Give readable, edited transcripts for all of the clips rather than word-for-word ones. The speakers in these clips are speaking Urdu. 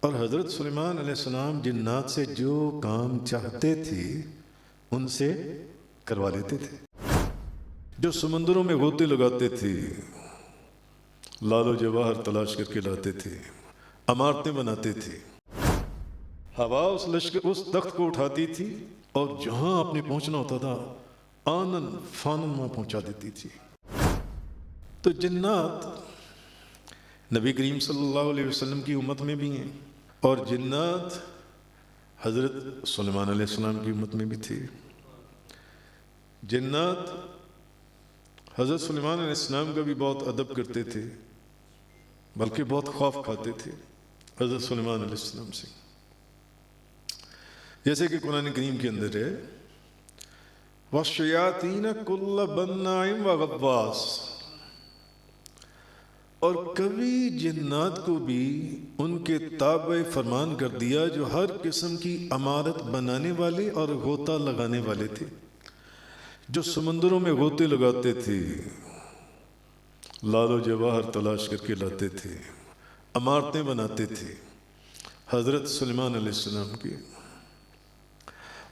اور حضرت سلیمان علیہ السلام جنات سے جو کام چاہتے تھے ان سے کروا لیتے تھے. جو سمندروں میں غوطے لگاتے تھے، لال و جواہر تلاش کر کے لاتے تھے، عمارتیں بناتے تھے، ہوا اس تخت کو اٹھاتی تھی اور جہاں آپ نے پہنچنا ہوتا تھا آنن فانن وہاں پہنچا دیتی تھی. تو جنات نبی کریم صلی اللہ علیہ وسلم کی امت میں بھی ہیں، اور جنات حضرت سلیمان علیہ السلام کی امت میں بھی تھے. جنات حضرت سلیمان علیہ السلام کا بھی بہت ادب کرتے تھے، بلکہ بہت خوف کھاتے تھے حضرت سلیمان علیہ السلام سے. جیسے کہ قرآن کریم کے اندر ہے وَالشَّيَاطِينَ كُلَّ بَنَّاعٍ وَغَوَّاصٍ، اور کبھی جنات کو بھی ان کے تابع فرمان کر دیا جو ہر قسم کی عمارت بنانے والے اور غوطہ لگانے والے تھے. جو سمندروں میں غوطے لگاتے تھے، لال و جواہر تلاش کر کے لاتے تھے، عمارتیں بناتے تھے حضرت سلیمان علیہ السلام کی.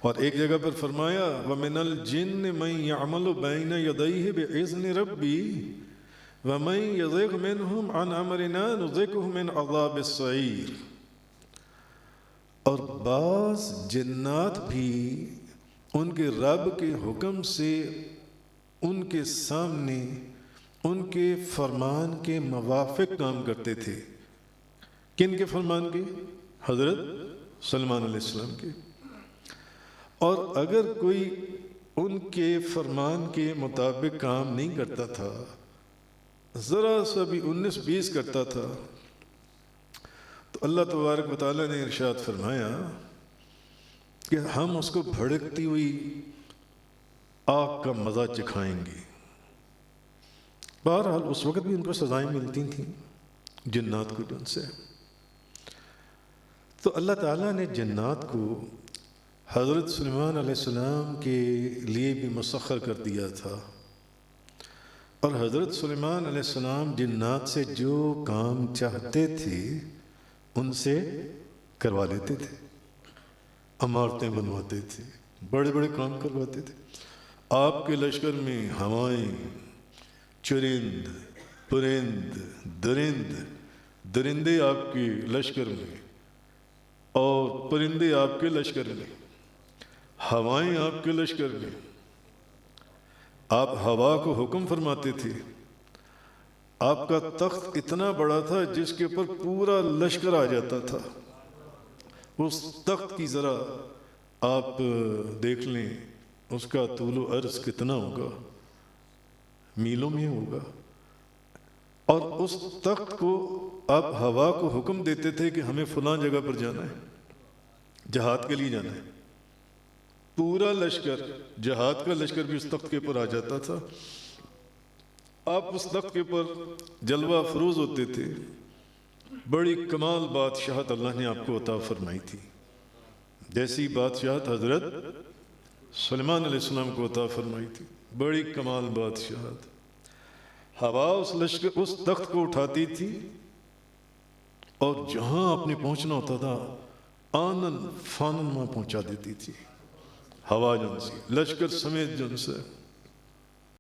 اور ایک جگہ پر فرمایا وَمِنَ الْجِنِّ مَنْ يَعْمَلُ بَيْنَ يَدَيْهِ بِإِذْنِ رَبِّهِ وَمَنْ يَزِغْ مِنْهُمْ عَنْ أَمْرِنَا نُذِقْهُ مِنْ عَذَابِ السَّعِيرِ. اور بعض جنات بھی ان کے رب کے حکم سے ان کے سامنے ان کے فرمان کے موافق کام کرتے تھے. کن کے فرمان کے؟ حضرت سلیمان علیہ السلام کے. اور اگر کوئی ان کے فرمان کے مطابق کام نہیں کرتا تھا، ذرا سا بھی 19-20 کرتا تھا، تو اللہ تبارک و تعالیٰ نے ارشاد فرمایا کہ ہم اس کو بھڑکتی ہوئی آگ کا مزہ چکھائیں گے. بہرحال اس وقت بھی ان کو سزائیں ملتی تھیں جنات کو ان سے. تو اللہ تعالیٰ نے جنات کو حضرت سلیمان علیہ السلام کے لیے بھی مسخر کر دیا تھا، اور حضرت سلیمان علیہ السلام جنات سے جو کام چاہتے تھے ان سے کروا لیتے تھے. عمارتیں بنواتے تھے، بڑے بڑے کام کرواتے تھے. آپ کے لشکر میں ہوائیں، چرند، پرند، درندے آپ کے لشکر میں، اور پرندے آپ کے لشکر میں، ہوائیں آپ کے لشکر میں. آپ ہوا کو حکم فرماتے تھے. آپ کا تخت اتنا بڑا تھا جس کے اوپر پورا لشکر آ جاتا تھا. اس تخت کی ذرا آپ دیکھ لیں، اس کا طول و عرض کتنا ہوگا، میلوں میں ہوگا. اور اس تخت کو آپ ہوا کو حکم دیتے تھے کہ ہمیں فلاں جگہ پر جانا ہے، جہاد کے لیے جانا ہے. پورا لشکر، جہاد کا لشکر بھی اس تخت کے اوپر آ جاتا تھا. آپ اس تخت کے اوپر جلوہ افروز ہوتے تھے. بڑی کمال بادشاہت اللہ نے آپ کو عطا فرمائی تھی، جیسی بادشاہت حضرت سلیمان علیہ السلام کو عطا فرمائی تھی. بڑی کمال بادشاہت. ہوا اس تخت کو اٹھاتی تھی اور جہاں آپ نے پہنچنا ہوتا تھا آنن فانن وہاں پہنچا دیتی تھی. ہوا جن سے، لشکر سمیت جن سے.